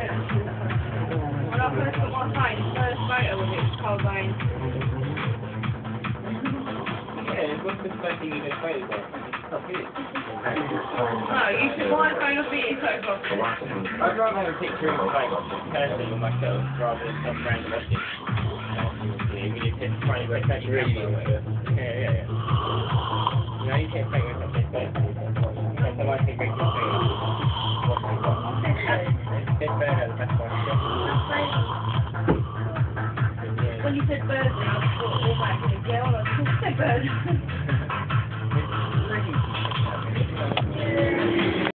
When I first got my phone, the first photo of it was Cobain. Yeah, what's the first thing you get photos of? It's not good. No, you should buy a phone off me and photograph it. I'd rather have a picture of like a person or myself rather than some random object. Even if it's trying to go take your camera or whatever. Yeah. You know, you can't take it off this person. That's the one thing makes it feel what they want. It's better, that's why it's When you said birds, I thought automatically, yeah, well, I said birds.